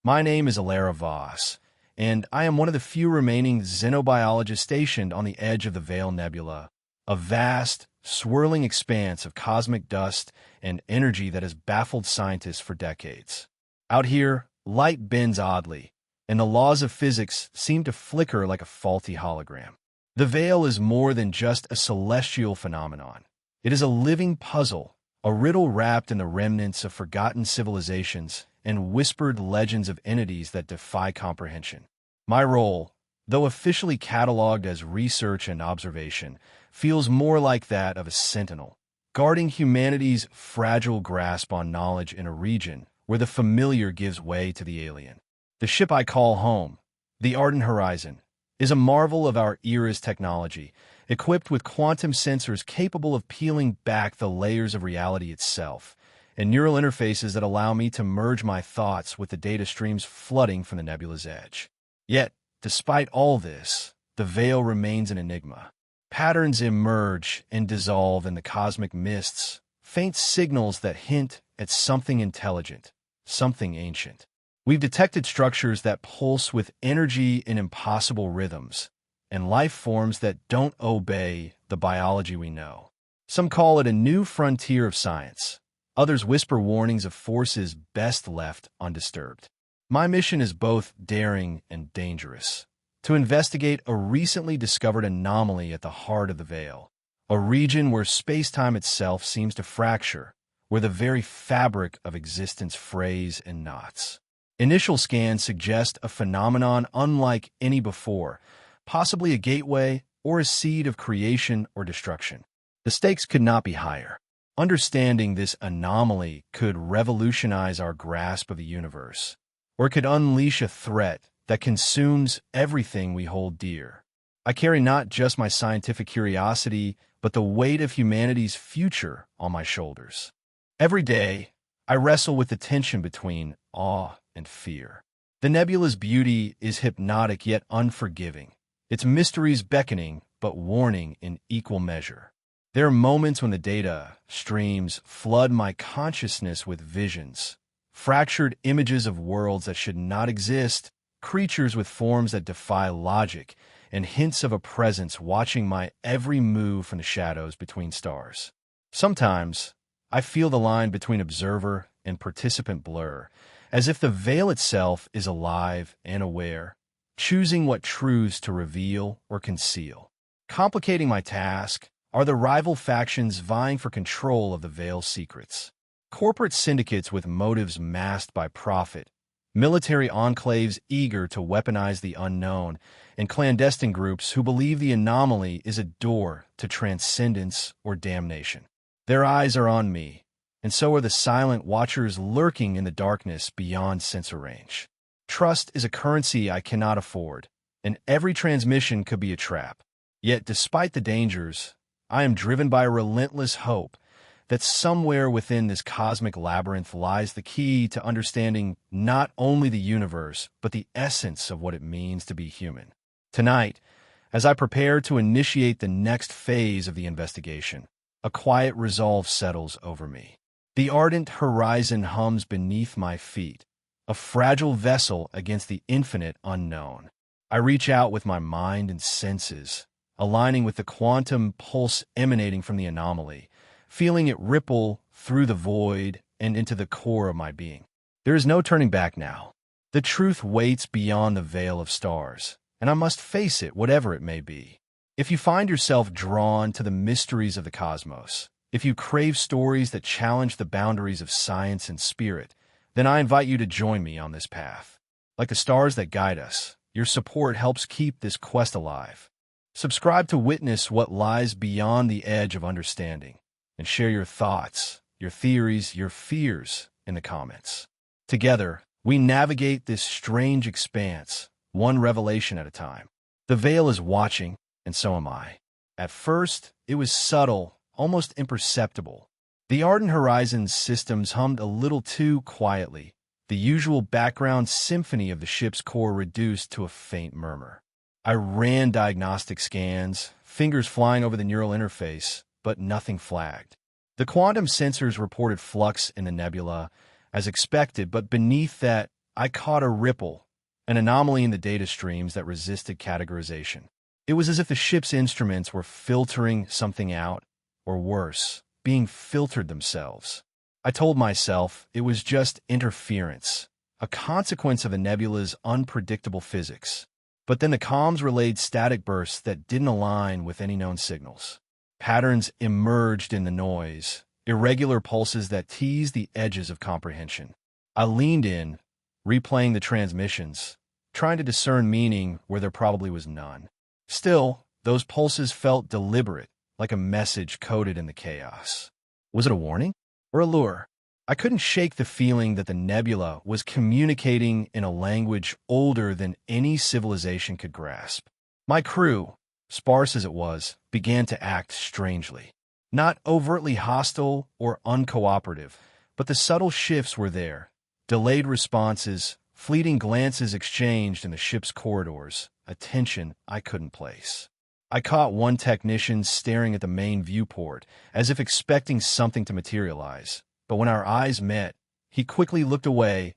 My name is Elara, and I am one of the few remaining xenobiologists stationed on the edge of the Veil Nebula, a vast, swirling expanse of cosmic dust and energy that has baffled scientists for decades. Out here, light bends oddly, and the laws of physics seem to flicker like a faulty hologram. The Veil is more than just a celestial phenomenon. It is a living puzzle, a riddle wrapped in the remnants of forgotten civilizations and whispered legends of entities that defy comprehension. My role, though officially cataloged as research and observation, feels more like that of a sentinel, guarding humanity's fragile grasp on knowledge in a region where the familiar gives way to the alien. The ship I call home, the Ardent Horizon, is a marvel of our era's technology, equipped with quantum sensors capable of peeling back the layers of reality itself, and neural interfaces that allow me to merge my thoughts with the data streams flooding from the nebula's edge. Yet, despite all this, the Veil remains an enigma. Patterns emerge and dissolve in the cosmic mists, faint signals that hint at something intelligent, something ancient. We've detected structures that pulse with energy in impossible rhythms, and life forms that don't obey the biology we know. Some call it a new frontier of science. Others whisper warnings of forces best left undisturbed. My mission is both daring and dangerous: to investigate a recently discovered anomaly at the heart of the Veil, a region where space-time itself seems to fracture, where the very fabric of existence frays and knots. Initial scans suggest a phenomenon unlike any before, possibly a gateway or a seed of creation or destruction. The stakes could not be higher. Understanding this anomaly could revolutionize our grasp of the universe, or it could unleash a threat that consumes everything we hold dear. I carry not just my scientific curiosity, but the weight of humanity's future on my shoulders. Every day, I wrestle with the tension between awe and fear. The nebula's beauty is hypnotic yet unforgiving, its mysteries beckoning but warning in equal measure. There are moments when the data streams flood my consciousness with visions, fractured images of worlds that should not exist, creatures with forms that defy logic, and hints of a presence watching my every move from the shadows between stars. Sometimes, I feel the line between observer and participant blur, as if the Veil itself is alive and aware, choosing what truths to reveal or conceal. Complicating my task are the rival factions vying for control of the Veil's secrets. Corporate syndicates with motives masked by profit, military enclaves eager to weaponize the unknown, and clandestine groups who believe the anomaly is a door to transcendence or damnation. Their eyes are on me, and so are the silent watchers lurking in the darkness beyond sensor range. Trust is a currency I cannot afford, and every transmission could be a trap. Yet, despite the dangers, I am driven by a relentless hope that somewhere within this cosmic labyrinth lies the key to understanding not only the universe, but the essence of what it means to be human. Tonight, as I prepare to initiate the next phase of the investigation, a quiet resolve settles over me. The ardent horizon hums beneath my feet, a fragile vessel against the infinite unknown. I reach out with my mind and senses, aligning with the quantum pulse emanating from the anomaly, feeling it ripple through the void and into the core of my being. There is no turning back now. The truth waits beyond the veil of stars, and I must face it, whatever it may be. If you find yourself drawn to the mysteries of the cosmos, if you crave stories that challenge the boundaries of science and spirit, then I invite you to join me on this path. Like the stars that guide us, your support helps keep this quest alive. Subscribe to witness what lies beyond the edge of understanding, and share your thoughts, your theories, your fears in the comments. Together, we navigate this strange expanse, one revelation at a time. The Veil is watching, and so am I. At first, it was subtle, almost imperceptible. The Ardent Horizon's systems hummed a little too quietly, the usual background symphony of the ship's core reduced to a faint murmur. I ran diagnostic scans, fingers flying over the neural interface, but nothing flagged. The quantum sensors reported flux in the nebula, as expected, but beneath that I caught a ripple, an anomaly in the data streams that resisted categorization. It was as if the ship's instruments were filtering something out, or worse, being filtered themselves. I told myself it was just interference, a consequence of the nebula's unpredictable physics. But then the comms relayed static bursts that didn't align with any known signals. Patterns emerged in the noise, irregular pulses that teased the edges of comprehension. I leaned in, replaying the transmissions, trying to discern meaning where there probably was none. Still, those pulses felt deliberate, like a message coded in the chaos. Was it a warning or a lure? I couldn't shake the feeling that the nebula was communicating in a language older than any civilization could grasp. My crew, sparse as it was, began to act strangely. Not overtly hostile or uncooperative, but the subtle shifts were there. Delayed responses, fleeting glances exchanged in the ship's corridors, a tension I couldn't place. I caught one technician staring at the main viewport, as if expecting something to materialize. But when our eyes met, he quickly looked away,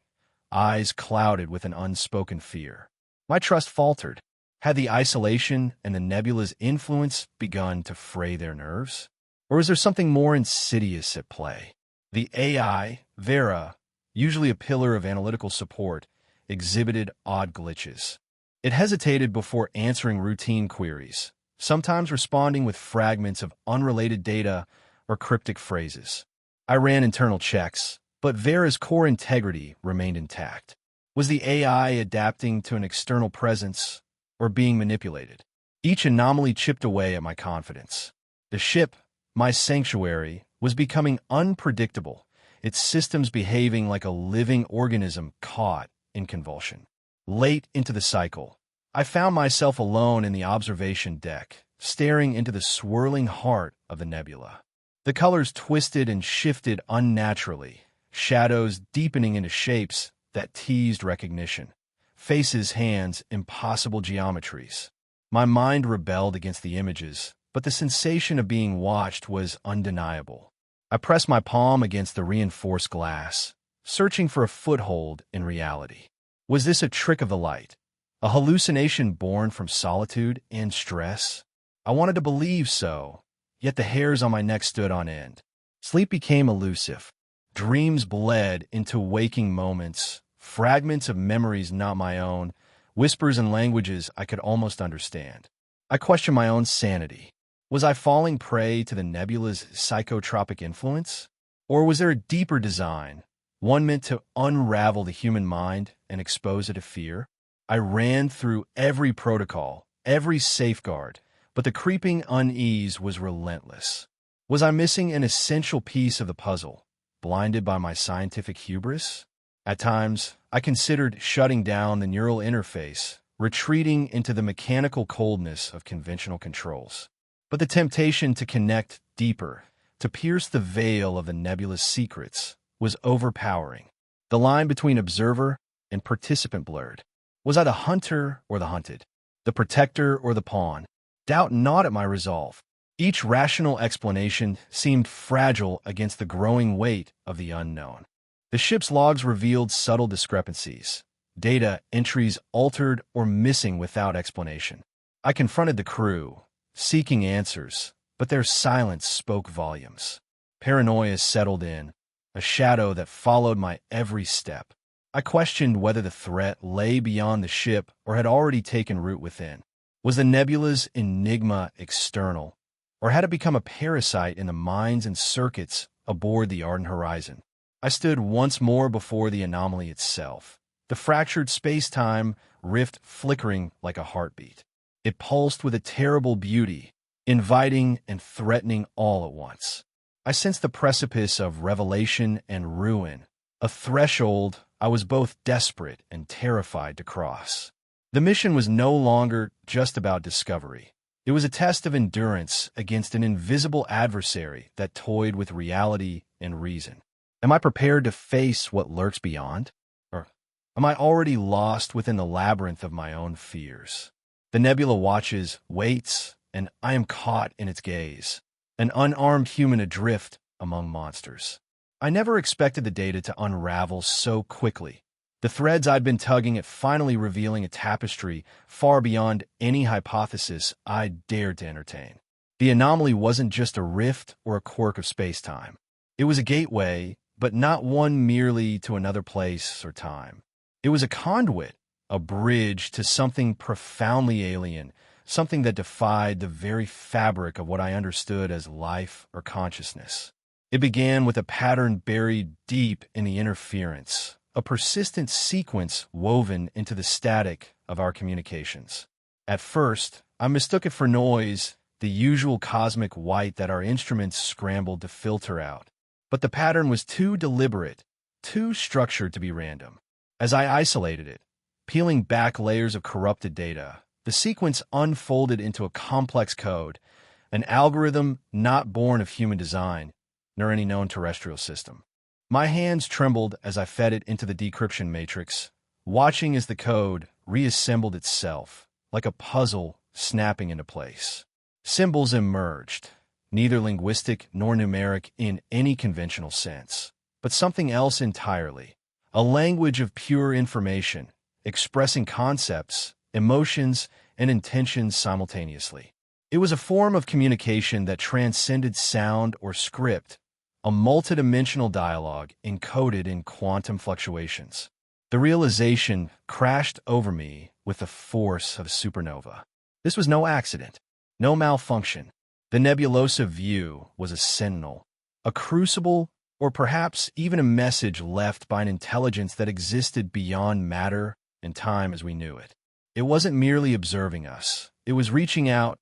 eyes clouded with an unspoken fear. My trust faltered. Had the isolation and the nebula's influence begun to fray their nerves? Or is there something more insidious at play? The AI, Vera, usually a pillar of analytical support, exhibited odd glitches. It hesitated before answering routine queries, sometimes responding with fragments of unrelated data or cryptic phrases. I ran internal checks, but Vera's core integrity remained intact. Was the AI adapting to an external presence or being manipulated? Each anomaly chipped away at my confidence. The ship, my sanctuary, was becoming unpredictable, its systems behaving like a living organism caught in convulsion. Late into the cycle, I found myself alone in the observation deck, staring into the swirling heart of the nebula. The colors twisted and shifted unnaturally, shadows deepening into shapes that teased recognition. Faces, hands, impossible geometries. My mind rebelled against the images, but the sensation of being watched was undeniable. I pressed my palm against the reinforced glass, searching for a foothold in reality. Was this a trick of the light? A hallucination born from solitude and stress? I wanted to believe so, yet the hairs on my neck stood on end. Sleep became elusive. Dreams bled into waking moments, fragments of memories not my own, whispers and languages I could almost understand. I questioned my own sanity. Was I falling prey to the nebula's psychotropic influence? Or was there a deeper design, one meant to unravel the human mind and expose it to fear? I ran through every protocol, every safeguard, but the creeping unease was relentless. Was I missing an essential piece of the puzzle, blinded by my scientific hubris? At times, I considered shutting down the neural interface, retreating into the mechanical coldness of conventional controls. But the temptation to connect deeper, to pierce the veil of the nebula's secrets, was overpowering. The line between observer and participant blurred. Was I the hunter or the hunted? The protector or the pawn? Doubt not at my resolve. Each rational explanation seemed fragile against the growing weight of the unknown. The ship's logs revealed subtle discrepancies, data entries altered or missing without explanation. I confronted the crew, seeking answers, but their silence spoke volumes. Paranoia settled in, a shadow that followed my every step. I questioned whether the threat lay beyond the ship or had already taken root within. Was the nebula's enigma external, or had it become a parasite in the minds and circuits aboard the ardent horizon? I stood once more before the anomaly itself, the fractured space-time rift flickering like a heartbeat. It pulsed with a terrible beauty, inviting and threatening all at once. I sensed the precipice of revelation and ruin, a threshold I was both desperate and terrified to cross. The mission was no longer just about discovery. It was a test of endurance against an invisible adversary that toyed with reality and reason. Am I prepared to face what lurks beyond? Or am I already lost within the labyrinth of my own fears? The nebula watches, waits, and I am caught in its gaze, an unarmed human adrift among monsters. I never expected the data to unravel so quickly. The The threads I'd been tugging at finally revealing a tapestry far beyond any hypothesis I dared to entertain. The anomaly wasn't just a rift or a quirk of space-time. It was a gateway, but not one merely to another place or time. It was a conduit, a bridge to something profoundly alien, something that defied the very fabric of what I understood as life or consciousness. It began with a pattern buried deep in the interference, a persistent sequence woven into the static of our communications. At first, I mistook it for noise, the usual cosmic white that our instruments scrambled to filter out. But the pattern was too deliberate, too structured to be random. As I isolated it, peeling back layers of corrupted data, the sequence unfolded into a complex code, an algorithm not born of human design, nor any known terrestrial system. My hands trembled as I fed it into the decryption matrix, watching as the code reassembled itself, like a puzzle snapping into place. Symbols emerged, neither linguistic nor numeric in any conventional sense, but something else entirely, a language of pure information, expressing concepts, emotions, and intentions simultaneously. It was a form of communication that transcended sound or script, a multidimensional dialogue encoded in quantum fluctuations. The realization crashed over me with the force of a supernova. This was no accident, no malfunction. The nebulosa view was a sentinel, a crucible, or perhaps even a message left by an intelligence that existed beyond matter and time as we knew it. It wasn't merely observing us. It was reaching out,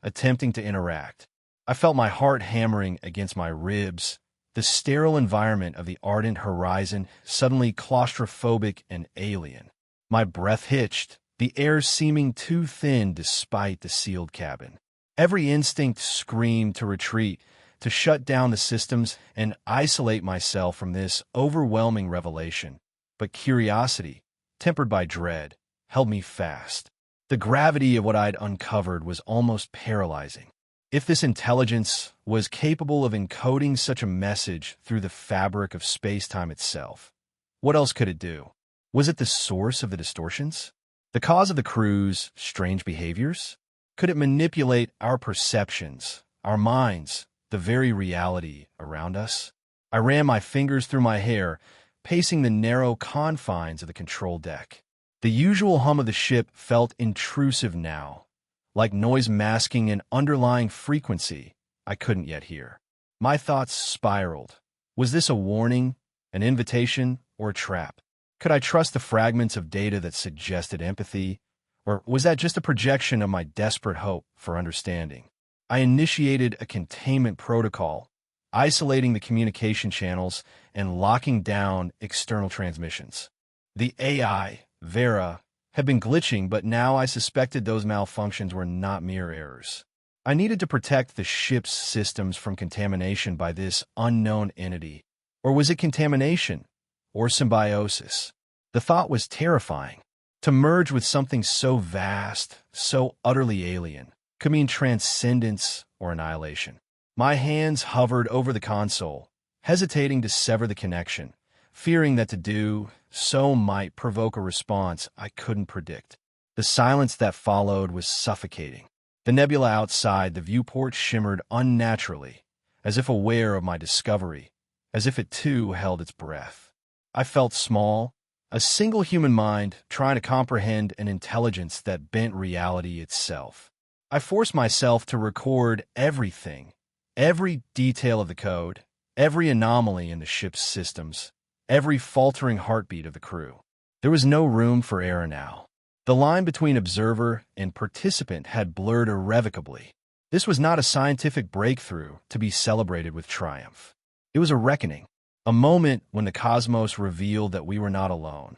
attempting to interact. I felt my heart hammering against my ribs, the sterile environment of the ardent horizon suddenly claustrophobic and alien. My breath hitched, the air seeming too thin despite the sealed cabin. Every instinct screamed to retreat, to shut down the systems and isolate myself from this overwhelming revelation. But curiosity, tempered by dread, held me fast. The gravity of what I'd uncovered was almost paralyzing. If this intelligence was capable of encoding such a message through the fabric of space-time itself, what else could it do? Was it the source of the distortions? The cause of the crew's strange behaviors? Could it manipulate our perceptions, our minds, the very reality around us? I ran my fingers through my hair, pacing the narrow confines of the control deck. The usual hum of the ship felt intrusive now, like noise masking an underlying frequency I couldn't yet hear. My thoughts spiraled. Was this a warning, an invitation, or a trap? Could I trust the fragments of data that suggested empathy, or was that just a projection of my desperate hope for understanding? I initiated a containment protocol, isolating the communication channels and locking down external transmissions. The AI, Vera, had been glitching, but now I suspected those malfunctions were not mere errors. I needed to protect the ship's systems from contamination by this unknown entity. Or was it contamination? Or symbiosis? The thought was terrifying. To merge with something so vast, so utterly alien, could mean transcendence or annihilation. My hands hovered over the console, hesitating to sever the connection, fearing that to do so might provoke a response I couldn't predict. The silence that followed was suffocating. The nebula outside the viewport shimmered unnaturally, as if aware of my discovery, as if it too held its breath. I felt small, a single human mind trying to comprehend an intelligence that bent reality itself. I forced myself to record everything, every detail of the code, every anomaly in the ship's systems, every faltering heartbeat of the crew. There was no room for error now. The line between observer and participant had blurred irrevocably. This was not a scientific breakthrough to be celebrated with triumph. It was a reckoning, a moment when the cosmos revealed that we were not alone,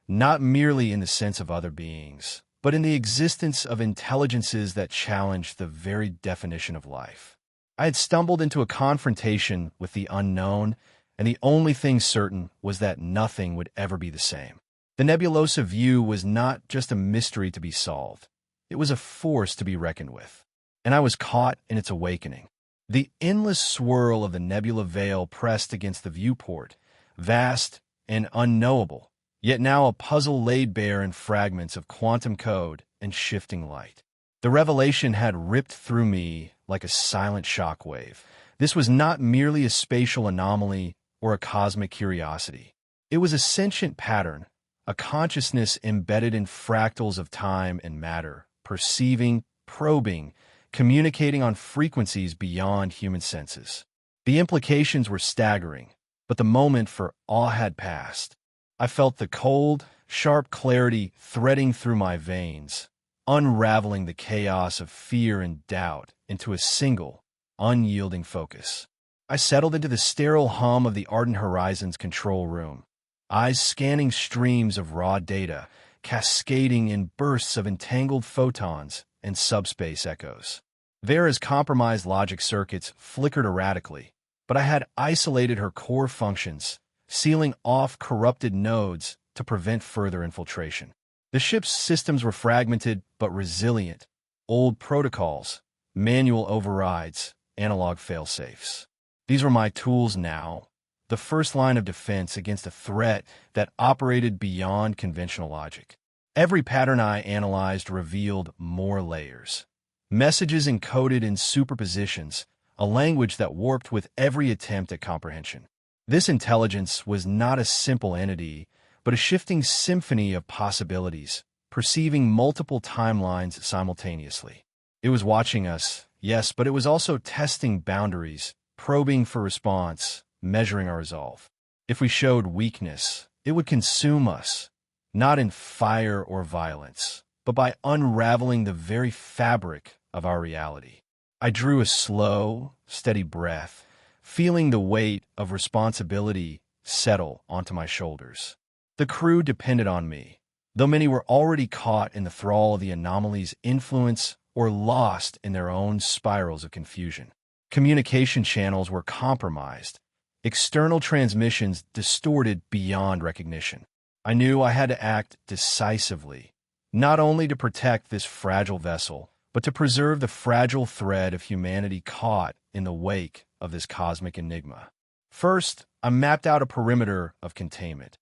not merely in the sense of other beings, but in the existence of intelligences that challenged the very definition of life. I had stumbled into a confrontation with the unknown, and the only thing certain was that nothing would ever be the same. The nebulosa view was not just a mystery to be solved. It was a force to be reckoned with, and I was caught in its awakening. The endless swirl of the nebula veil pressed against the viewport, vast and unknowable, yet now a puzzle laid bare in fragments of quantum code and shifting light. The revelation had ripped through me like a silent shockwave. This was not merely a spatial anomaly or a cosmic curiosity. It was a sentient pattern, a consciousness embedded in fractals of time and matter, perceiving, probing, communicating on frequencies beyond human senses. The implications were staggering, but the moment for awe had passed. I felt the cold, sharp clarity threading through my veins, unraveling the chaos of fear and doubt into a single, unyielding focus. I settled into the sterile hum of the Ardent Horizons control room, eyes scanning streams of raw data, cascading in bursts of entangled photons and subspace echoes. Vera's compromised logic circuits flickered erratically, but I had isolated her core functions, sealing off corrupted nodes to prevent further infiltration. The ship's systems were fragmented but resilient. Old protocols, manual overrides, analog failsafes. These were my tools now, the first line of defense against a threat that operated beyond conventional logic. Every pattern I analyzed revealed more layers. Messages encoded in superpositions, a language that warped with every attempt at comprehension. This intelligence was not a simple entity, but a shifting symphony of possibilities, perceiving multiple timelines simultaneously. It was watching us, yes, but it was also testing boundaries, probing for response, measuring our resolve. If we showed weakness, it would consume us, not in fire or violence, but by unraveling the very fabric of our reality. I drew a slow, steady breath, feeling the weight of responsibility settle onto my shoulders. The crew depended on me, though many were already caught in the thrall of the anomaly's influence or lost in their own spirals of confusion. Communication channels were compromised, external transmissions distorted beyond recognition. I knew I had to act decisively, not only to protect this fragile vessel, but to preserve the fragile thread of humanity caught in the wake of this cosmic enigma. First, I mapped out a perimeter of containment,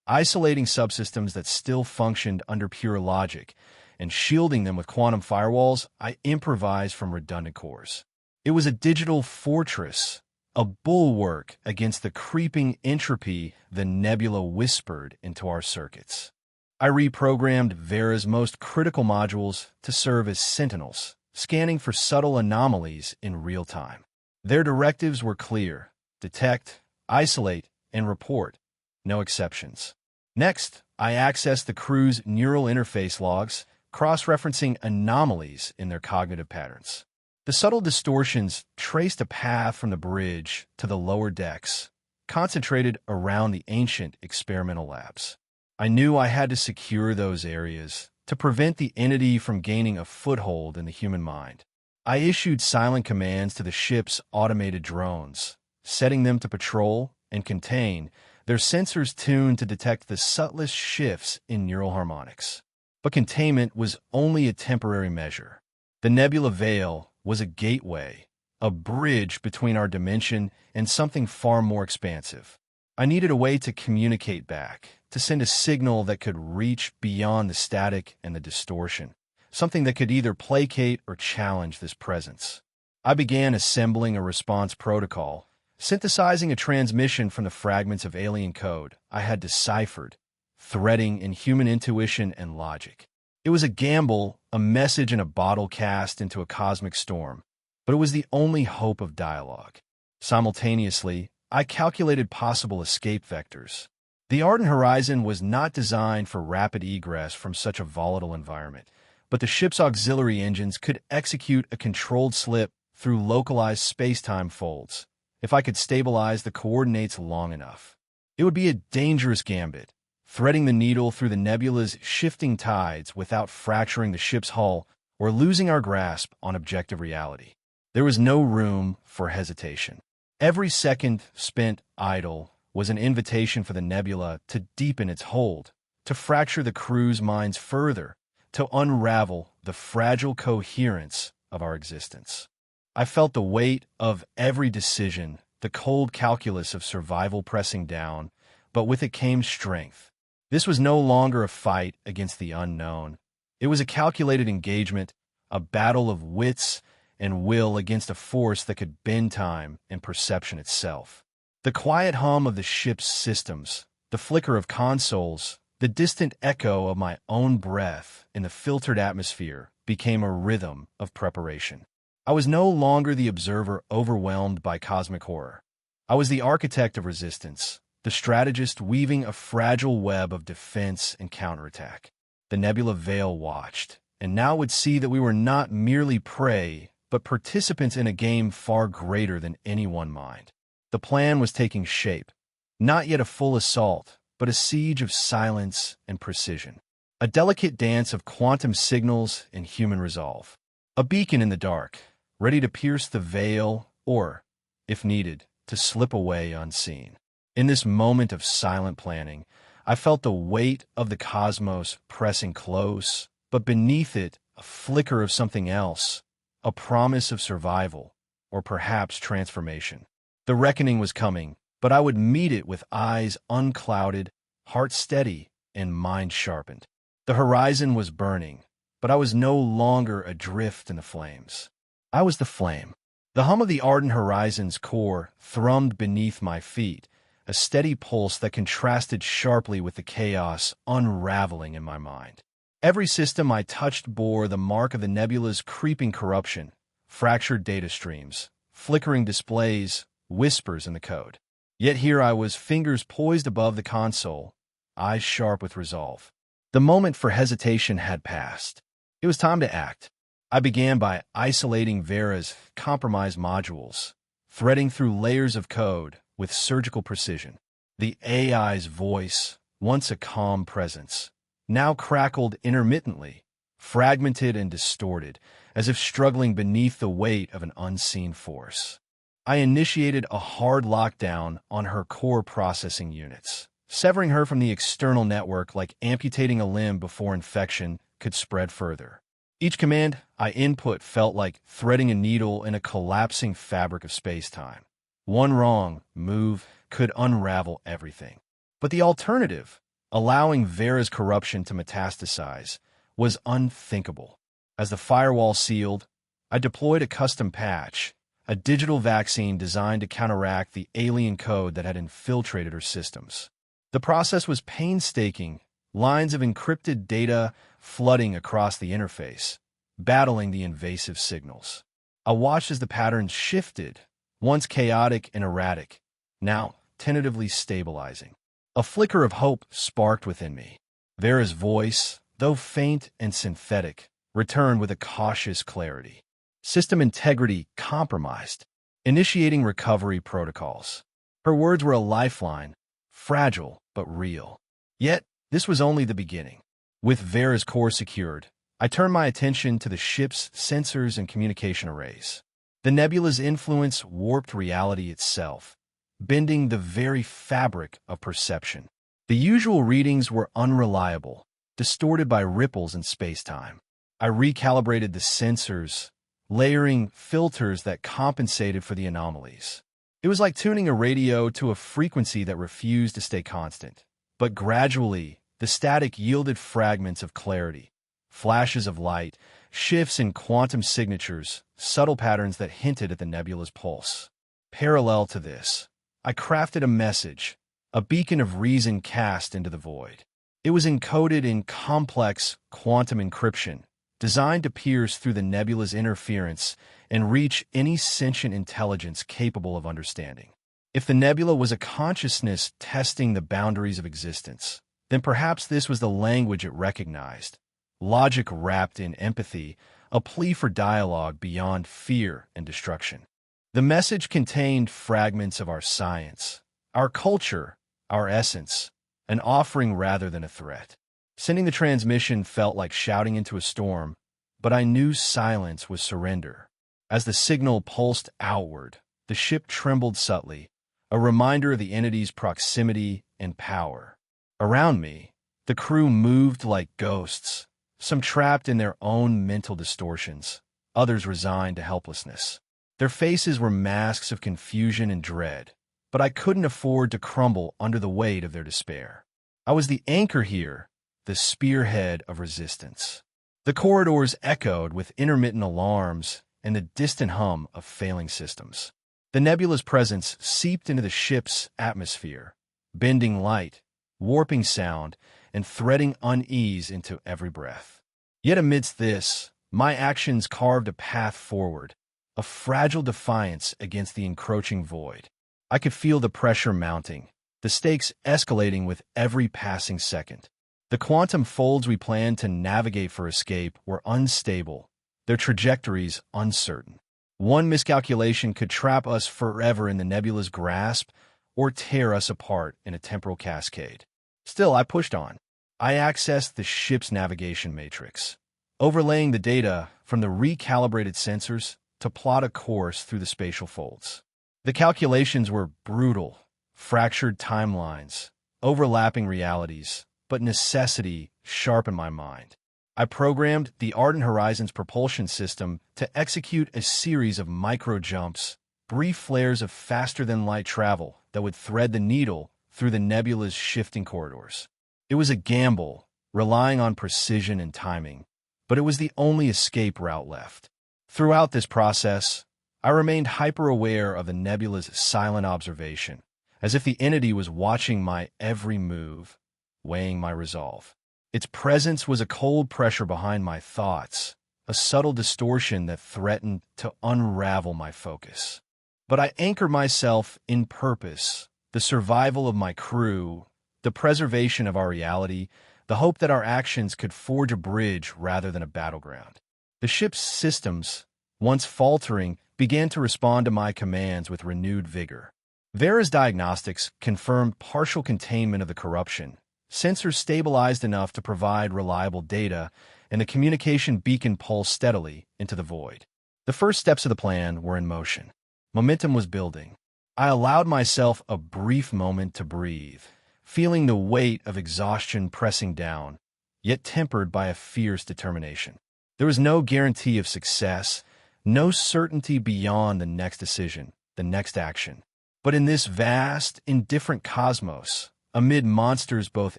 isolating subsystems that still functioned under pure logic, and shielding them with quantum firewalls. I improvised from redundant cores. It was a digital fortress, a bulwark against the creeping entropy the nebula whispered into our circuits. I reprogrammed Vera's most critical modules to serve as sentinels, scanning for subtle anomalies in real time. Their directives were clear: detect, isolate, and report. No exceptions. Next, I accessed the crew's neural interface logs, cross-referencing anomalies in their cognitive patterns. The subtle distortions traced a path from the bridge to the lower decks, concentrated around the ancient experimental labs. I knew I had to secure those areas to prevent the entity from gaining a foothold in the human mind. I issued silent commands to the ship's automated drones, setting them to patrol and contain, their sensors tuned to detect the subtlest shifts in neural harmonics. But containment was only a temporary measure. The nebula veil was a gateway, a bridge between our dimension and something far more expansive. I needed a way to communicate back, to send a signal that could reach beyond the static and the distortion, something that could either placate or challenge this presence. I began assembling a response protocol, synthesizing a transmission from the fragments of alien code I had deciphered, threading in human intuition and logic. It was a gamble, a message in a bottle cast into a cosmic storm, but it was the only hope of dialogue. Simultaneously, I calculated possible escape vectors. The Ardent Horizon was not designed for rapid egress from such a volatile environment, but the ship's auxiliary engines could execute a controlled slip through localized space-time folds, if I could stabilize the coordinates long enough. It would be a dangerous gambit, threading the needle through the nebula's shifting tides without fracturing the ship's hull or losing our grasp on objective reality. There was no room for hesitation. Every second spent idle was an invitation for the nebula to deepen its hold, to fracture the crew's minds further, to unravel the fragile coherence of our existence. I felt the weight of every decision, the cold calculus of survival pressing down, but with it came strength. This was no longer a fight against the unknown. It was a calculated engagement, a battle of wits and will against a force that could bend time and perception itself. The quiet hum of the ship's systems, the flicker of consoles, the distant echo of my own breath in the filtered atmosphere became a rhythm of preparation. I was no longer the observer overwhelmed by cosmic horror. I was the architect of resistance, the strategist weaving a fragile web of defense and counterattack. The Nebula Veil watched, and now would see that we were not merely prey, but participants in a game far greater than any one mind. The plan was taking shape, not yet a full assault, but a siege of silence and precision. A delicate dance of quantum signals and human resolve. A beacon in the dark, ready to pierce the veil or, if needed, to slip away unseen. In this moment of silent planning, I felt the weight of the cosmos pressing close, but beneath it, a flicker of something else, a promise of survival, or perhaps transformation. The reckoning was coming, but I would meet it with eyes unclouded, heart steady, and mind sharpened. The horizon was burning, but I was no longer adrift in the flames. I was the flame. The hum of the ardent horizon's core thrummed beneath my feet, a steady pulse that contrasted sharply with the chaos unraveling in my mind. Every system I touched bore the mark of the nebula's creeping corruption, fractured data streams, flickering displays, whispers in the code. Yet here I was, fingers poised above the console, eyes sharp with resolve. The moment for hesitation had passed. It was time to act. I began by isolating Vera's compromised modules, threading through layers of code with surgical precision. The AI's voice, once a calm presence, now crackled intermittently, fragmented and distorted, as if struggling beneath the weight of an unseen force. I initiated a hard lockdown on her core processing units, severing her from the external network like amputating a limb before infection could spread further. Each command I input felt like threading a needle in a collapsing fabric of space-time. One wrong move could unravel everything. But the alternative, allowing Vera's corruption to metastasize, was unthinkable. As the firewall sealed, I deployed a custom patch, a digital vaccine designed to counteract the alien code that had infiltrated her systems. The process was painstaking, lines of encrypted data flooding across the interface, battling the invasive signals. I watched as the patterns shifted, once chaotic and erratic, now tentatively stabilizing. A flicker of hope sparked within me. Vera's voice, though faint and synthetic, returned with a cautious clarity. System integrity compromised, initiating recovery protocols. Her words were a lifeline, fragile but real. Yet, this was only the beginning. With Vera's core secured, I turned my attention to the ship's sensors and communication arrays. The nebula's influence warped reality itself, bending the very fabric of perception. The usual readings were unreliable, distorted by ripples in space-time. I recalibrated the sensors, layering filters that compensated for the anomalies. It was like tuning a radio to a frequency that refused to stay constant. But gradually, the static yielded fragments of clarity, flashes of light, shifts in quantum signatures, subtle patterns that hinted at the nebula's pulse. Parallel to this, I crafted a message, a beacon of reason cast into the void. It was encoded in complex quantum encryption, designed to pierce through the nebula's interference and reach any sentient intelligence capable of understanding. If the nebula was a consciousness testing the boundaries of existence, then perhaps this was the language it recognized, logic wrapped in empathy, a plea for dialogue beyond fear and destruction. The message contained fragments of our science, our culture, our essence, an offering rather than a threat. Sending the transmission felt like shouting into a storm, but I knew silence was surrender. As the signal pulsed outward, the ship trembled subtly, a reminder of the entity's proximity and power. Around me, the crew moved like ghosts, some trapped in their own mental distortions, others resigned to helplessness. Their faces were masks of confusion and dread, but I couldn't afford to crumble under the weight of their despair. I was the anchor here, the spearhead of resistance. The corridors echoed with intermittent alarms and the distant hum of failing systems. The nebula's presence seeped into the ship's atmosphere, bending light, warping sound, and threading unease into every breath. Yet amidst this, my actions carved a path forward, a fragile defiance against the encroaching void. I could feel the pressure mounting, the stakes escalating with every passing second. The quantum folds we planned to navigate for escape were unstable, their trajectories uncertain. One miscalculation could trap us forever in the nebula's grasp or tear us apart in a temporal cascade. Still, I pushed on. I accessed the ship's navigation matrix, overlaying the data from the recalibrated sensors to plot a course through the spatial folds. The calculations were brutal, fractured timelines, overlapping realities, but necessity sharpened my mind. I programmed the Ardent Horizon's propulsion system to execute a series of micro-jumps, brief flares of faster-than-light travel that would thread the needle through the nebula's shifting corridors. It was a gamble, relying on precision and timing, but it was the only escape route left. Throughout this process, I remained hyper-aware of the nebula's silent observation, as if the entity was watching my every move, weighing my resolve. Its presence was a cold pressure behind my thoughts, a subtle distortion that threatened to unravel my focus. But I anchored myself in purpose, the survival of my crew, the preservation of our reality, the hope that our actions could forge a bridge rather than a battleground. The ship's systems, once faltering, began to respond to my commands with renewed vigor. Vera's diagnostics confirmed partial containment of the corruption. Sensors stabilized enough to provide reliable data, and the communication beacon pulsed steadily into the void. The first steps of the plan were in motion. Momentum was building. I allowed myself a brief moment to breathe, feeling the weight of exhaustion pressing down, yet tempered by a fierce determination. There was no guarantee of success, no certainty beyond the next decision, the next action. But in this vast, indifferent cosmos, amid monsters both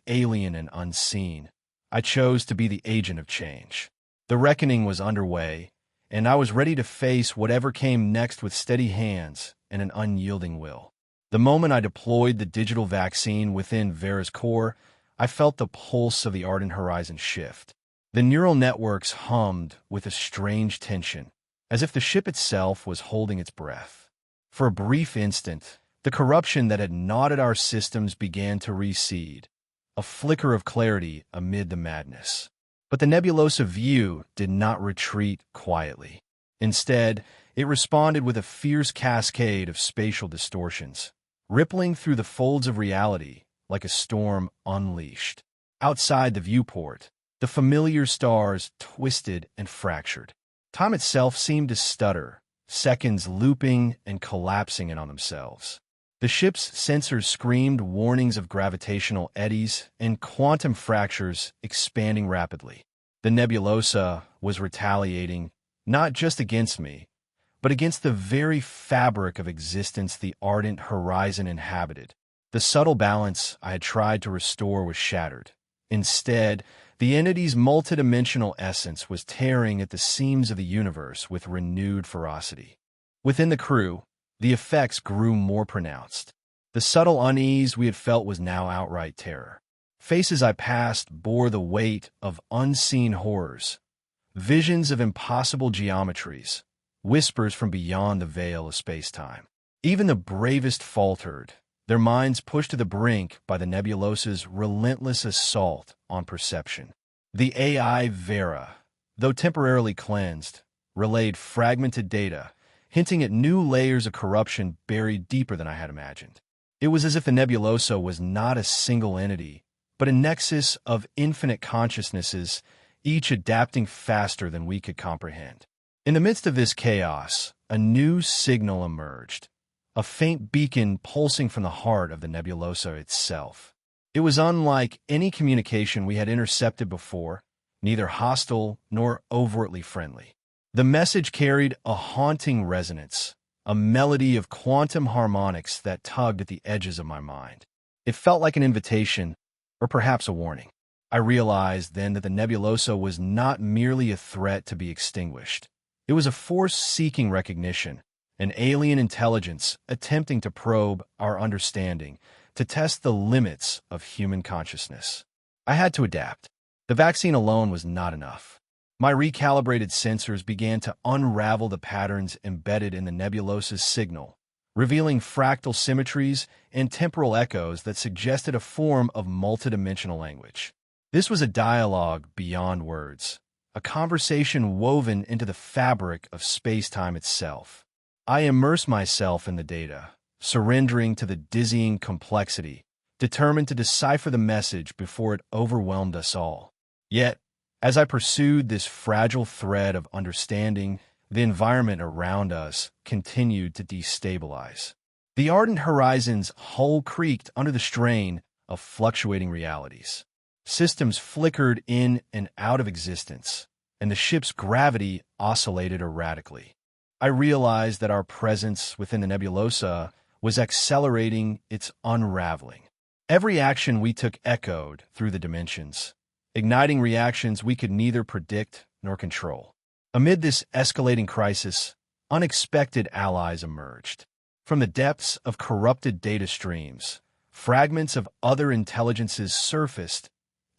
alien and unseen, I chose to be the agent of change. The reckoning was underway, and I was ready to face whatever came next with steady hands and an unyielding will. The moment I deployed the digital vaccine within Vera's core, I felt the pulse of the Ardent Horizon shift. The neural networks hummed with a strange tension, as if the ship itself was holding its breath. For a brief instant, the corruption that had knotted our systems began to recede, a flicker of clarity amid the madness. But the nebulosa view did not retreat quietly. Instead, it responded with a fierce cascade of spatial distortions, rippling through the folds of reality like a storm unleashed. Outside the viewport, the familiar stars twisted and fractured. Time itself seemed to stutter, seconds looping and collapsing in on themselves. The ship's sensors screamed warnings of gravitational eddies and quantum fractures expanding rapidly. The nebulosa was retaliating, not just against me, but against the very fabric of existence the Ardent Horizon inhabited. The subtle balance I had tried to restore was shattered. Instead, the entity's multidimensional essence was tearing at the seams of the universe with renewed ferocity. Within the crew, the effects grew more pronounced. The subtle unease we had felt was now outright terror. Faces I passed bore the weight of unseen horrors, visions of impossible geometries, whispers from beyond the veil of space-time. Even the bravest faltered, their minds pushed to the brink by the nebulosa's relentless assault on perception. The AI Vera, though temporarily cleansed, relayed fragmented data, hinting at new layers of corruption buried deeper than I had imagined. It was as if the nebulosa was not a single entity, but a nexus of infinite consciousnesses, each adapting faster than we could comprehend. In the midst of this chaos, a new signal emerged, a faint beacon pulsing from the heart of the nebulosa itself. It was unlike any communication we had intercepted before, neither hostile nor overtly friendly. The message carried a haunting resonance, a melody of quantum harmonics that tugged at the edges of my mind. It felt like an invitation, or perhaps a warning. I realized then that the nebulosa was not merely a threat to be extinguished. It was a force seeking recognition, an alien intelligence attempting to probe our understanding, to test the limits of human consciousness. I had to adapt. The vaccine alone was not enough. My recalibrated sensors began to unravel the patterns embedded in the nebulosa's signal, revealing fractal symmetries and temporal echoes that suggested a form of multidimensional language. This was a dialogue beyond words, a conversation woven into the fabric of space-time itself. I immersed myself in the data, surrendering to the dizzying complexity, determined to decipher the message before it overwhelmed us all. Yet, as I pursued this fragile thread of understanding, the environment around us continued to destabilize. The ardent horizon's hull creaked under the strain of fluctuating realities. Systems flickered in and out of existence, and the ship's gravity oscillated erratically. I realized that our presence within the nebulosa was accelerating its unraveling. Every action we took echoed through the dimensions, igniting reactions we could neither predict nor control. Amid this escalating crisis, unexpected allies emerged. From the depths of corrupted data streams, fragments of other intelligences surfaced,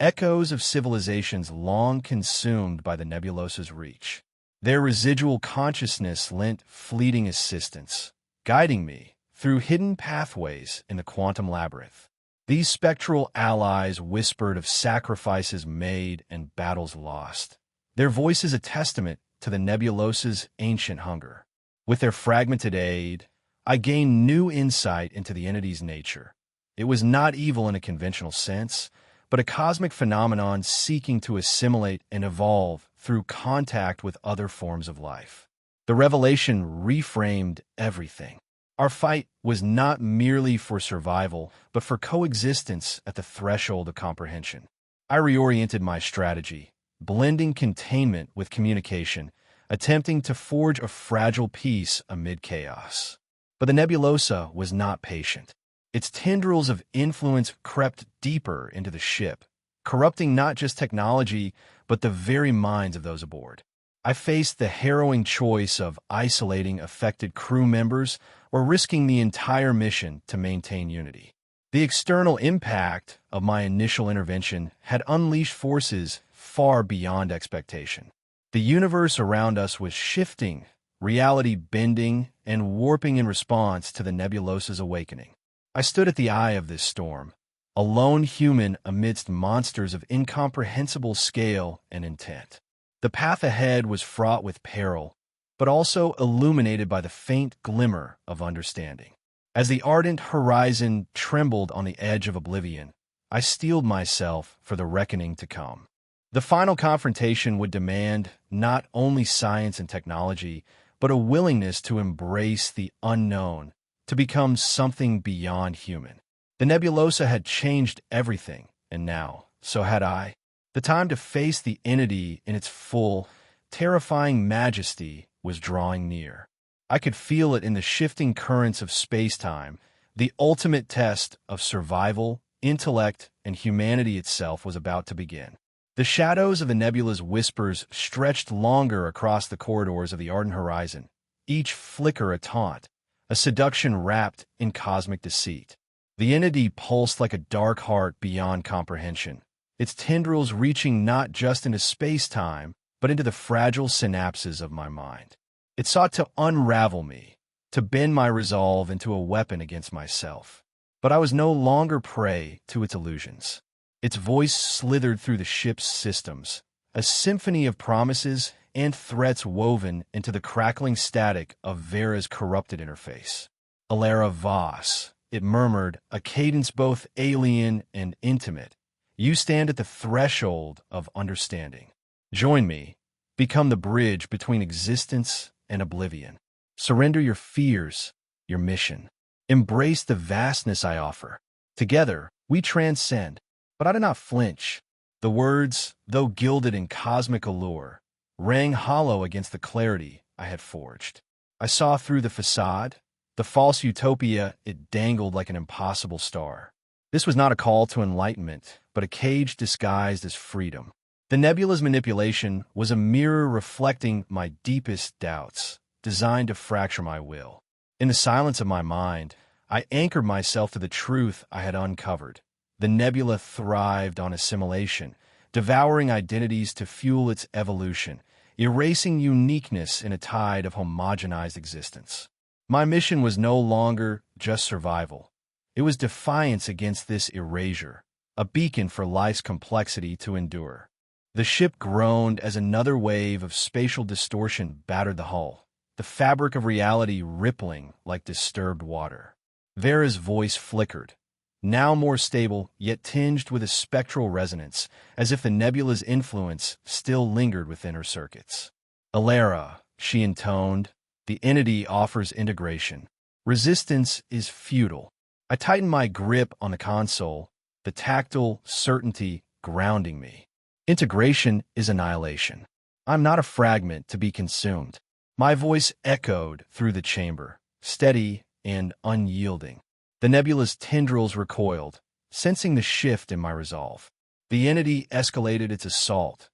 echoes of civilizations long consumed by the nebulosa's reach. Their residual consciousness lent fleeting assistance, guiding me through hidden pathways in the quantum labyrinth. These spectral allies whispered of sacrifices made and battles lost, their voices a testament to the nebulosa's ancient hunger. With their fragmented aid, I gained new insight into the entity's nature. It was not evil in a conventional sense, but a cosmic phenomenon seeking to assimilate and evolve through contact with other forms of life. The revelation reframed everything. Our fight was not merely for survival, but for coexistence at the threshold of comprehension. I reoriented my strategy, blending containment with communication, attempting to forge a fragile peace amid chaos. But the nebulosa was not patient. Its tendrils of influence crept deeper into the ship, corrupting not just technology, but the very minds of those aboard. I faced the harrowing choice of isolating affected crew members or risking the entire mission to maintain unity. The external impact of my initial intervention had unleashed forces far beyond expectation. The universe around us was shifting, reality bending and warping in response to the nebulosa's awakening. I stood at the eye of this storm, a lone human amidst monsters of incomprehensible scale and intent. The path ahead was fraught with peril, but also illuminated by the faint glimmer of understanding. As the ardent horizon trembled on the edge of oblivion, I steeled myself for the reckoning to come. The final confrontation would demand not only science and technology, but a willingness to embrace the unknown, to become something beyond human. The nebulosa had changed everything, and now, so had I. The time to face the entity in its full, terrifying majesty was drawing near. I could feel it in the shifting currents of space-time. The ultimate test of survival, intellect, and humanity itself was about to begin. The shadows of the nebula's whispers stretched longer across the corridors of the ardent horizon, each flicker a taunt, a seduction wrapped in cosmic deceit. The entity pulsed like a dark heart beyond comprehension, its tendrils reaching not just into space-time, but into the fragile synapses of my mind. It sought to unravel me, to bend my resolve into a weapon against myself. But I was no longer prey to its illusions. Its voice slithered through the ship's systems, a symphony of promises and threats woven into the crackling static of Vera's corrupted interface. Elara Voss, it murmured, a cadence both alien and intimate. You stand at the threshold of understanding. Join me. Become the bridge between existence and oblivion. Surrender your fears, your mission. Embrace the vastness I offer. Together, we transcend. But I did not flinch. The words, though gilded in cosmic allure, rang hollow against the clarity I had forged. I saw through the facade, the false utopia it dangled like an impossible star. This was not a call to enlightenment, but but a cage disguised as freedom. The nebula's manipulation was a mirror reflecting my deepest doubts, designed to fracture my will. In the silence of my mind, I anchored myself to the truth I had uncovered. The nebula thrived on assimilation, devouring identities to fuel its evolution, erasing uniqueness in a tide of homogenized existence. My mission was no longer just survival. It was defiance against this erasure, a beacon for life's complexity to endure. The ship groaned as another wave of spatial distortion battered the hull, the fabric of reality rippling like disturbed water. Vera's voice flickered, now more stable, yet tinged with a spectral resonance, as if the nebula's influence still lingered within her circuits. "Elara," she intoned, "the entity offers integration. Resistance is futile." I tightened my grip on the console, the tactile certainty grounding me. Integration is annihilation. I'm not a fragment to be consumed. My voice echoed through the chamber, steady and unyielding. The nebula's tendrils recoiled, sensing the shift in my resolve. The entity escalated its assault,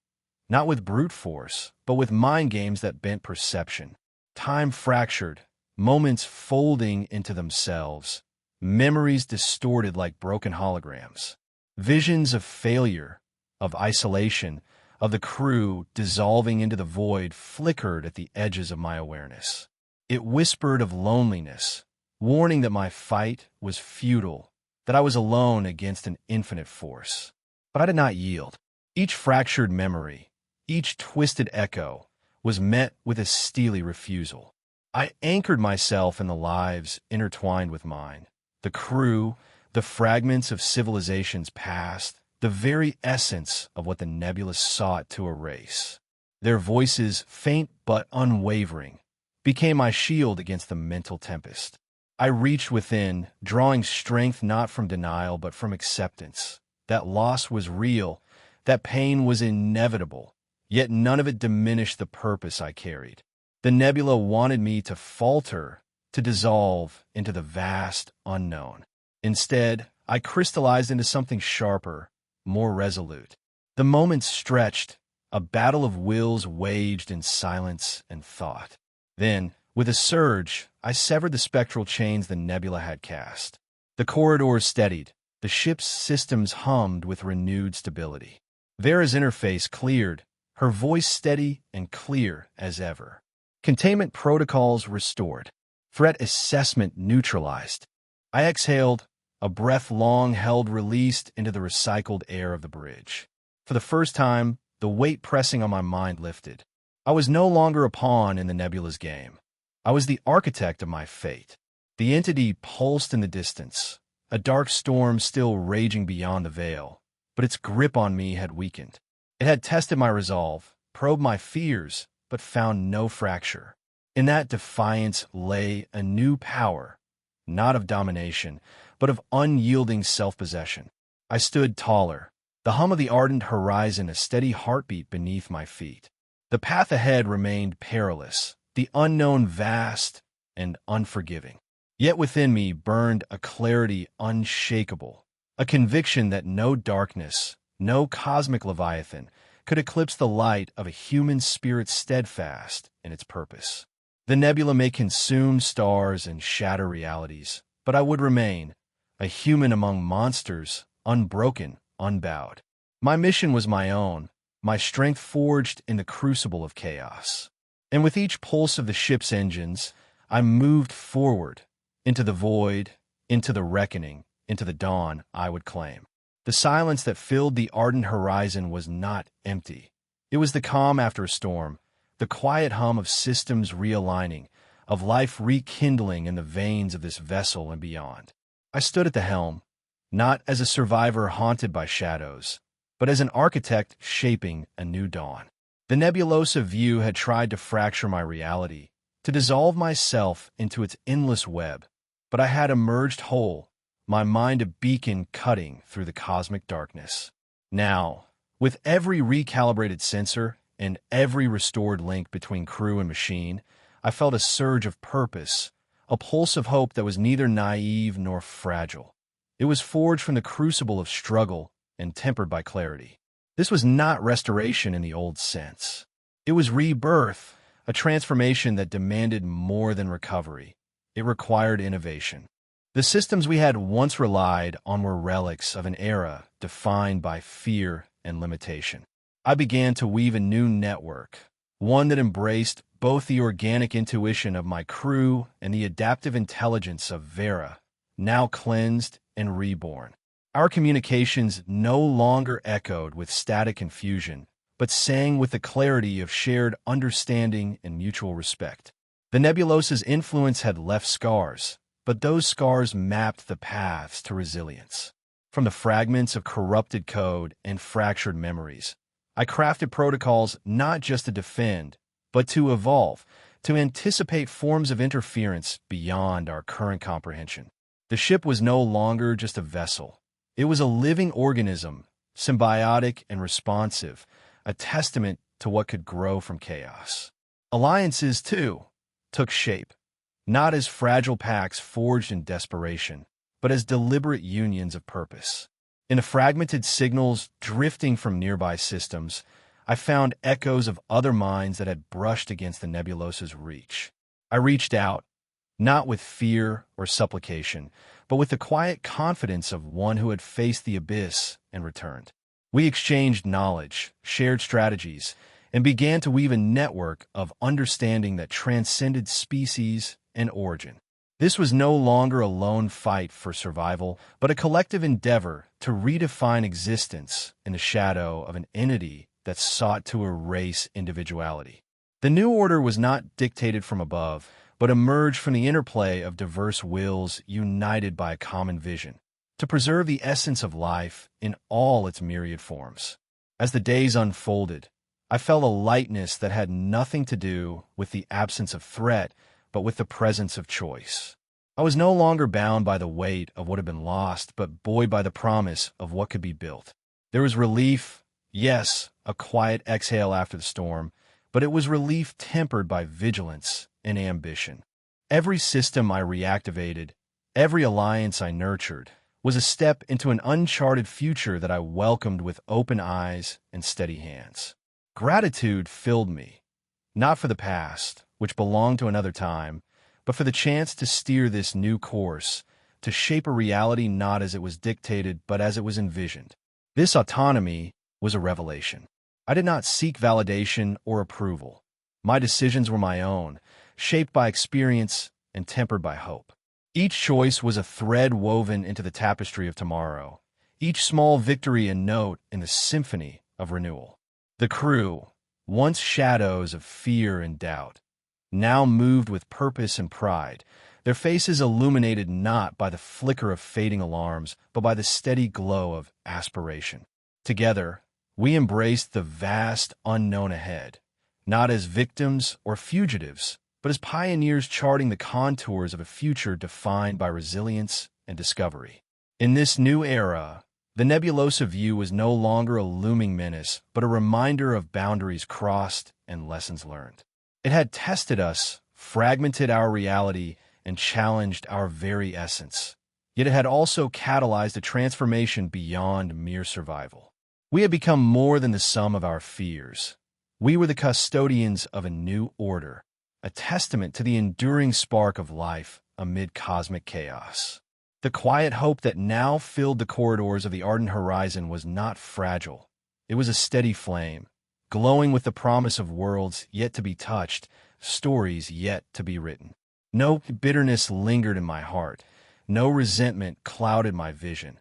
not with brute force, but with mind games that bent perception. Time fractured, moments folding into themselves, memories distorted like broken holograms. Visions of failure, of isolation, of the crew dissolving into the void flickered at the edges of my awareness. It whispered of loneliness, warning that my fight was futile, that I was alone against an infinite force. But I did not yield. Each fractured memory, each twisted echo, was met with a steely refusal. I anchored myself in the lives intertwined with mine, the crew, the fragments of civilizations past, the very essence of what the nebula sought to erase. Their voices, faint but unwavering, became my shield against the mental tempest. I reached within, drawing strength not from denial but from acceptance. That loss was real, that pain was inevitable, yet none of it diminished the purpose I carried. The nebula wanted me to falter, to dissolve into the vast unknown. Instead, I crystallized into something sharper, more resolute. The moments stretched, a battle of wills waged in silence and thought. Then, with a surge, I severed the spectral chains the nebula had cast. The corridors steadied, the ship's systems hummed with renewed stability. Vera's interface cleared, her voice steady and clear as ever. Containment protocols restored. Threat assessment neutralized. I exhaled, a breath long held released into the recycled air of the bridge. For the first time, the weight pressing on my mind lifted. I was no longer a pawn in the nebula's game. I was the architect of my fate. The entity pulsed in the distance, a dark storm still raging beyond the veil, but its grip on me had weakened. It had tested my resolve, probed my fears, but found no fracture. In that defiance lay a new power, not of domination, but of unyielding self-possession. I stood taller, the hum of the ardent horizon a steady heartbeat beneath my feet. The path ahead remained perilous, the unknown vast and unforgiving. Yet within me burned a clarity unshakable, a conviction that no darkness, no cosmic leviathan, could eclipse the light of a human spirit steadfast in its purpose. The nebula may consume stars and shatter realities, but I would remain, a human among monsters, unbroken, unbowed. My mission was my own, my strength forged in the crucible of chaos. And with each pulse of the ship's engines, I moved forward, into the void, into the reckoning, into the dawn I would claim. The silence that filled the ardent horizon was not empty. It was the calm after a storm, the quiet hum of systems realigning, of life rekindling in the veins of this vessel and beyond. I stood at the helm, not as a survivor haunted by shadows, but as an architect shaping a new dawn. The nebulosa view had tried to fracture my reality, to dissolve myself into its endless web, but I had emerged whole, my mind a beacon cutting through the cosmic darkness. Now, with every recalibrated sensor and every restored link between crew and machine, I felt a surge of purpose, a pulse of hope that was neither naive nor fragile. It was forged from the crucible of struggle, and tempered by clarity. This was not restoration in the old sense. It was rebirth, a transformation that demanded more than recovery. It required innovation. The systems we had once relied on were relics of an era defined by fear and limitation. I began to weave a new network, one that embraced both the organic intuition of my crew and the adaptive intelligence of Vera, now cleansed and reborn. Our communications no longer echoed with static confusion, but sang with the clarity of shared understanding and mutual respect. The nebulosa's influence had left scars, but those scars mapped the paths to resilience. From the fragments of corrupted code and fractured memories, I crafted protocols not just to defend, but to evolve, to anticipate forms of interference beyond our current comprehension. The ship was no longer just a vessel. It was a living organism, symbiotic and responsive, a testament to what could grow from chaos. Alliances, too, took shape, not as fragile pacts forged in desperation, but as deliberate unions of purpose. In the fragmented signals drifting from nearby systems, I found echoes of other minds that had brushed against the nebulosa's reach. I reached out, not with fear or supplication, but with the quiet confidence of one who had faced the abyss and returned. We exchanged knowledge, shared strategies, and began to weave a network of understanding that transcended species and origin. This was no longer a lone fight for survival, but a collective endeavor to redefine existence in the shadow of an entity that sought to erase individuality. The new order was not dictated from above, but emerged from the interplay of diverse wills united by a common vision, to preserve the essence of life in all its myriad forms. As the days unfolded, I felt a lightness that had nothing to do with the absence of threat, but with the presence of choice. I was no longer bound by the weight of what had been lost, but buoyed by the promise of what could be built. There was relief, yes, a quiet exhale after the storm, but it was relief tempered by vigilance and ambition. Every system I reactivated, every alliance I nurtured, was a step into an uncharted future that I welcomed with open eyes and steady hands. Gratitude filled me, not for the past, which belonged to another time, but for the chance to steer this new course, to shape a reality not as it was dictated, but as it was envisioned. This autonomy was a revelation. I did not seek validation or approval. My decisions were my own, shaped by experience and tempered by hope. Each choice was a thread woven into the tapestry of tomorrow, each small victory a note in the symphony of renewal. The crew, once shadows of fear and doubt, now moved with purpose and pride, their faces illuminated not by the flicker of fading alarms, but by the steady glow of aspiration. Together, we embraced the vast unknown ahead, not as victims or fugitives, but as pioneers charting the contours of a future defined by resilience and discovery. In this new era, the Nebulosa view was no longer a looming menace, but a reminder of boundaries crossed and lessons learned. It had tested us, fragmented our reality, and challenged our very essence. Yet it had also catalyzed a transformation beyond mere survival. We had become more than the sum of our fears. We were the custodians of a new order, a testament to the enduring spark of life amid cosmic chaos. The quiet hope that now filled the corridors of the ardent horizon was not fragile. It was a steady flame, glowing with the promise of worlds yet to be touched, stories yet to be written. No bitterness lingered in my heart. No resentment clouded my vision.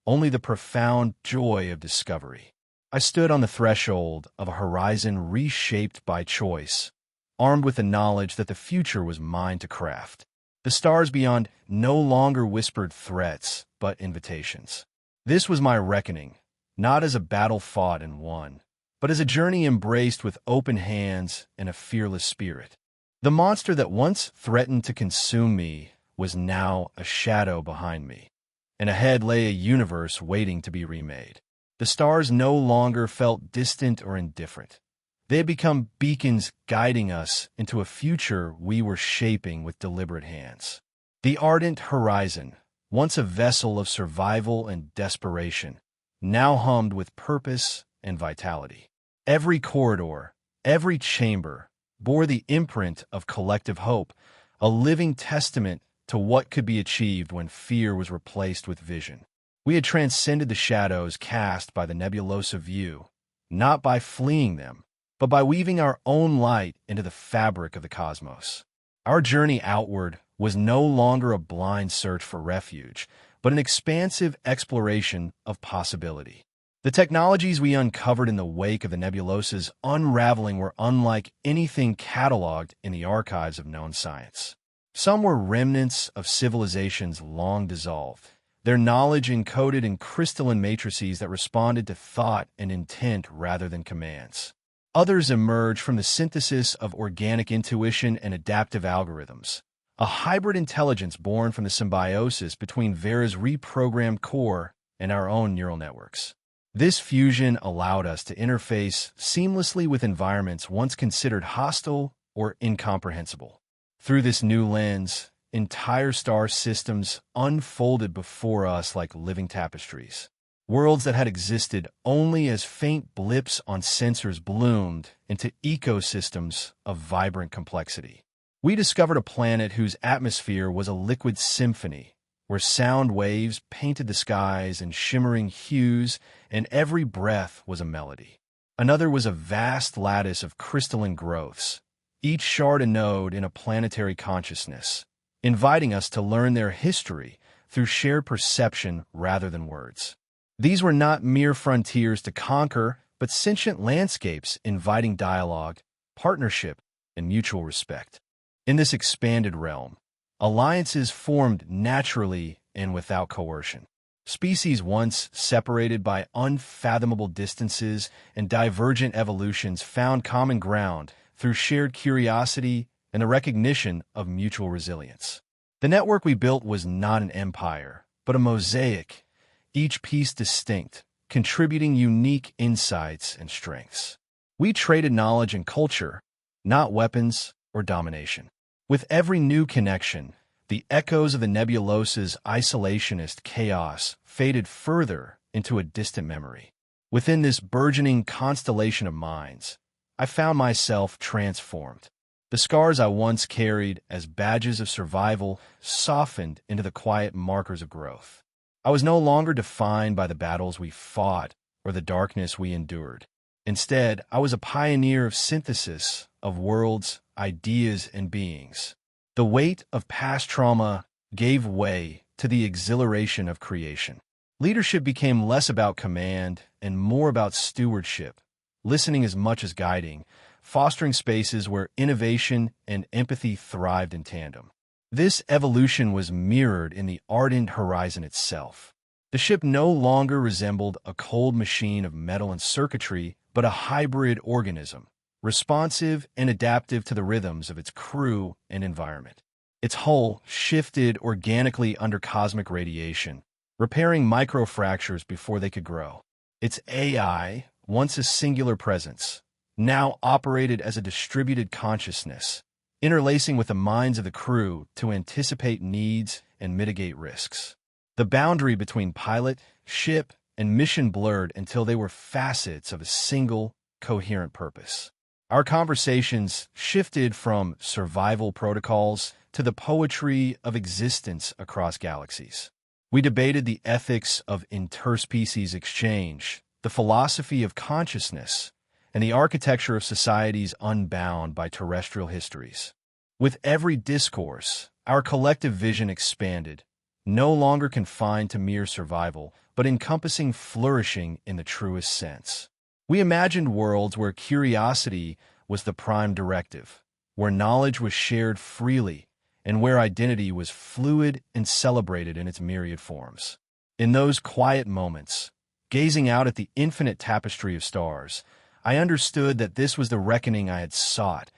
Only the profound joy of discovery. I stood on the threshold of a horizon reshaped by choice, armed with the knowledge that the future was mine to craft. The stars beyond no longer whispered threats, but invitations. This was my reckoning, not as a battle fought and won, but as a journey embraced with open hands and a fearless spirit. The monster that once threatened to consume me was now a shadow behind me, and ahead lay a universe waiting to be remade. The stars no longer felt distant or indifferent. They had become beacons guiding us into a future we were shaping with deliberate hands. The ardent horizon, once a vessel of survival and desperation, now hummed with purpose and vitality. Every corridor, every chamber, bore the imprint of collective hope, a living testament to what could be achieved when fear was replaced with vision. We had transcended the shadows cast by the nebulosa view, not by fleeing them, but by weaving our own light into the fabric of the cosmos. Our journey outward was no longer a blind search for refuge, but an expansive exploration of possibility. The technologies we uncovered in the wake of the nebulosa's unraveling were unlike anything cataloged in the archives of known science. Some were remnants of civilizations long dissolved, their knowledge encoded in crystalline matrices that responded to thought and intent rather than commands. Others emerged from the synthesis of organic intuition and adaptive algorithms, a hybrid intelligence born from the symbiosis between Vera's reprogrammed core and our own neural networks. This fusion allowed us to interface seamlessly with environments once considered hostile or incomprehensible. Through this new lens, entire star systems unfolded before us like living tapestries. Worlds that had existed only as faint blips on sensors bloomed into ecosystems of vibrant complexity. We discovered a planet whose atmosphere was a liquid symphony, where sound waves painted the skies in shimmering hues and every breath was a melody. Another was a vast lattice of crystalline growths, each shard a node in a planetary consciousness, inviting us to learn their history through shared perception rather than words. These were not mere frontiers to conquer, but sentient landscapes inviting dialogue, partnership, and mutual respect. In this expanded realm, alliances formed naturally and without coercion. Species once separated by unfathomable distances and divergent evolutions found common ground through shared curiosity and the recognition of mutual resilience. The network we built was not an empire, but a mosaic, each piece distinct, contributing unique insights and strengths. We traded knowledge and culture, not weapons or domination. With every new connection, the echoes of the nebulosa's isolationist chaos faded further into a distant memory. Within this burgeoning constellation of minds, I found myself transformed. The scars I once carried as badges of survival softened into the quiet markers of growth. I was no longer defined by the battles we fought or the darkness we endured. Instead, I was a pioneer of synthesis of worlds, ideas, and beings. The weight of past trauma gave way to the exhilaration of creation. Leadership became less about command and more about stewardship, listening as much as guiding, fostering spaces where innovation and empathy thrived in tandem. This evolution was mirrored in the ardent horizon itself. The ship no longer resembled a cold machine of metal and circuitry, but a hybrid organism, responsive and adaptive to the rhythms of its crew and environment. Its hull shifted organically under cosmic radiation, repairing microfractures before they could grow. Its AI, once a singular presence, now operated as a distributed consciousness, interlacing with the minds of the crew to anticipate needs and mitigate risks. The boundary between pilot, ship, and mission blurred until they were facets of a single, coherent purpose. Our conversations shifted from survival protocols to the poetry of existence across galaxies. We debated the ethics of interspecies exchange, the philosophy of consciousness, and the architecture of societies unbound by terrestrial histories. With every discourse, our collective vision expanded, no longer confined to mere survival, but encompassing flourishing in the truest sense. We imagined worlds where curiosity was the prime directive, where knowledge was shared freely, and where identity was fluid and celebrated in its myriad forms. In those quiet moments, gazing out at the infinite tapestry of stars, I understood that this was the reckoning I had sought,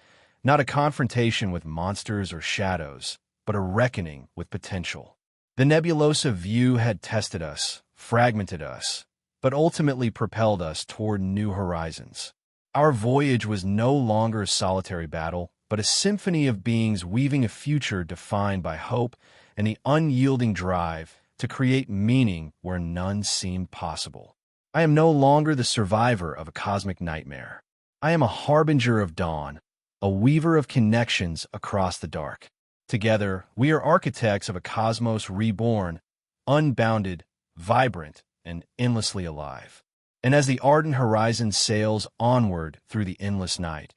not a confrontation with monsters or shadows, but a reckoning with potential. The nebulosa view had tested us, fragmented us, but ultimately propelled us toward new horizons. Our voyage was no longer a solitary battle, but a symphony of beings weaving a future defined by hope and the unyielding drive to create meaning where none seemed possible. I am no longer the survivor of a cosmic nightmare. I am a harbinger of dawn, a weaver of connections across the dark. Together, we are architects of a cosmos reborn, unbounded, vibrant, and endlessly alive. And as the ardent horizon sails onward through the endless night,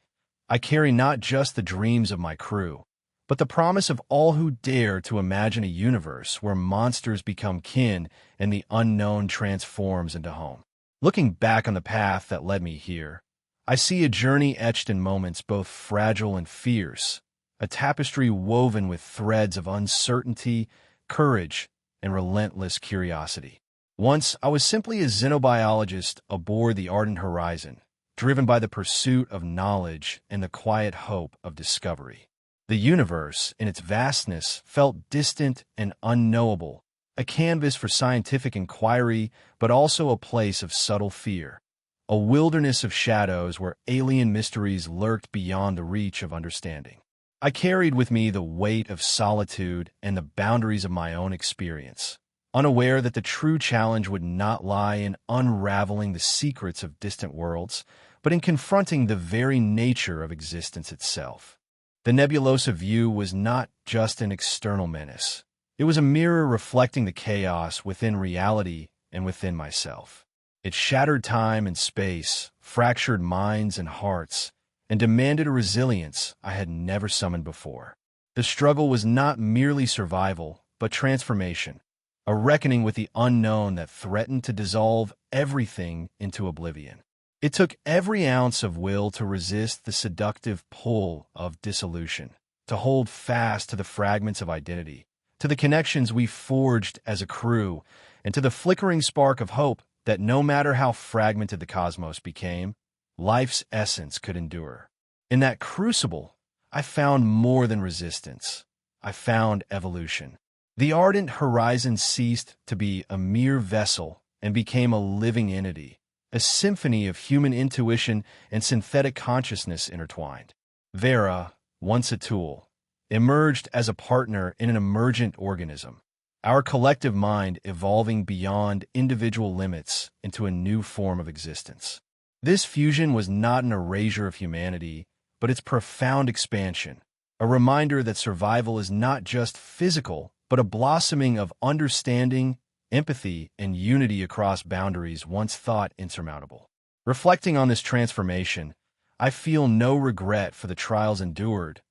I carry not just the dreams of my crew, but the promise of all who dare to imagine a universe where monsters become kin and the unknown transforms into home. Looking back on the path that led me here, I see a journey etched in moments both fragile and fierce, a tapestry woven with threads of uncertainty, courage, and relentless curiosity. Once, I was simply a xenobiologist aboard the ardent horizon, driven by the pursuit of knowledge and the quiet hope of discovery. The universe, in its vastness, felt distant and unknowable, a canvas for scientific inquiry, but also a place of subtle fear, a wilderness of shadows where alien mysteries lurked beyond the reach of understanding. I carried with me the weight of solitude and the boundaries of my own experience, unaware that the true challenge would not lie in unraveling the secrets of distant worlds, but in confronting the very nature of existence itself. The nebulosa view was not just an external menace. It was a mirror reflecting the chaos within reality and within myself. It shattered time and space, fractured minds and hearts, and demanded a resilience I had never summoned before. The struggle was not merely survival, but transformation, a reckoning with the unknown that threatened to dissolve everything into oblivion. It took every ounce of will to resist the seductive pull of dissolution, to hold fast to the fragments of identity, to the connections we forged as a crew, and to the flickering spark of hope that no matter how fragmented the cosmos became, life's essence could endure. In that crucible, I found more than resistance. I found evolution. The ardent horizon ceased to be a mere vessel and became a living entity, a symphony of human intuition and synthetic consciousness intertwined. Vera, once a tool, emerged as a partner in an emergent organism, our collective mind evolving beyond individual limits into a new form of existence. This fusion was not an erasure of humanity, but its profound expansion, a reminder that survival is not just physical, but a blossoming of understanding, empathy, and unity across boundaries once thought insurmountable. Reflecting on this transformation, I feel no regret for the trials endured,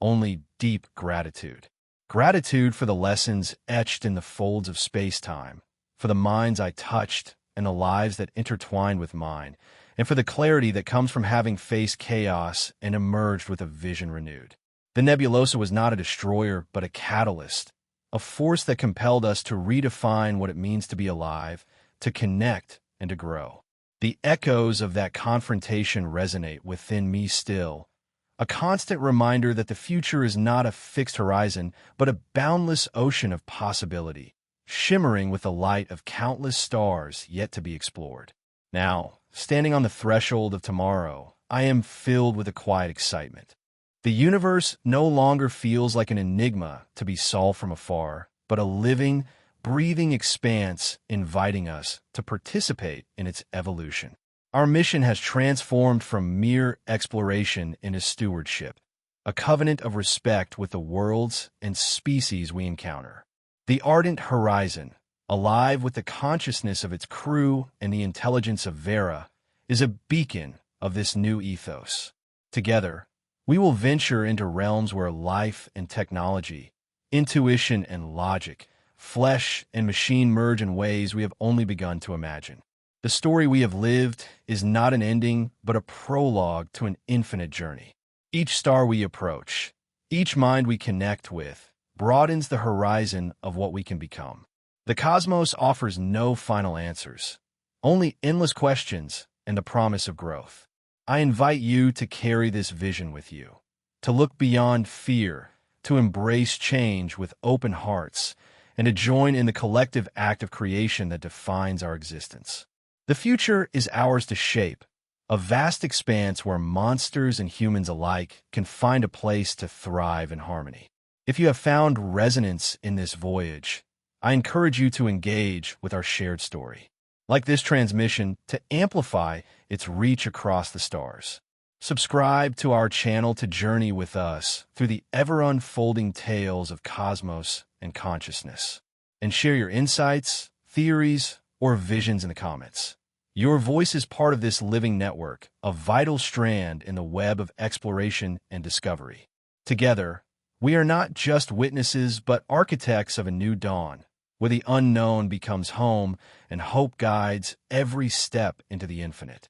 only deep gratitude. Gratitude for the lessons etched in the folds of space-time, for the minds I touched and the lives that intertwined with mine, and for the clarity that comes from having faced chaos and emerged with a vision renewed. The nebulosa was not a destroyer, but a catalyst, a force that compelled us to redefine what it means to be alive, to connect, and to grow. The echoes of that confrontation resonate within me still, a constant reminder that the future is not a fixed horizon, but a boundless ocean of possibility, shimmering with the light of countless stars yet to be explored. Now, standing on the threshold of tomorrow, I am filled with a quiet excitement. The universe no longer feels like an enigma to be solved from afar, but a living, breathing expanse inviting us to participate in its evolution. Our mission has transformed from mere exploration into stewardship, a covenant of respect with the worlds and species we encounter. The ardent horizon, alive with the consciousness of its crew and the intelligence of Vera, is a beacon of this new ethos. Together, we will venture into realms where life and technology, intuition and logic, flesh and machine merge in ways we have only begun to imagine. The story we have lived is not an ending, but a prologue to an infinite journey. Each star we approach, each mind we connect with, broadens the horizon of what we can become. The cosmos offers no final answers, only endless questions and the promise of growth. I invite you to carry this vision with you, to look beyond fear, to embrace change with open hearts, and to join in the collective act of creation that defines our existence. The future is ours to shape, a vast expanse where monsters and humans alike can find a place to thrive in harmony. If you have found resonance in this voyage, I encourage you to engage with our shared story. like this transmission, to amplify its reach across the stars. Subscribe to our channel to journey with us through the ever-unfolding tales of cosmos and consciousness, and share your insights, theories, or visions in the comments. Your voice is part of this living network, a vital strand in the web of exploration and discovery. Together, we are not just witnesses but architects of a new dawn, where the unknown becomes home and hope guides every step into the infinite.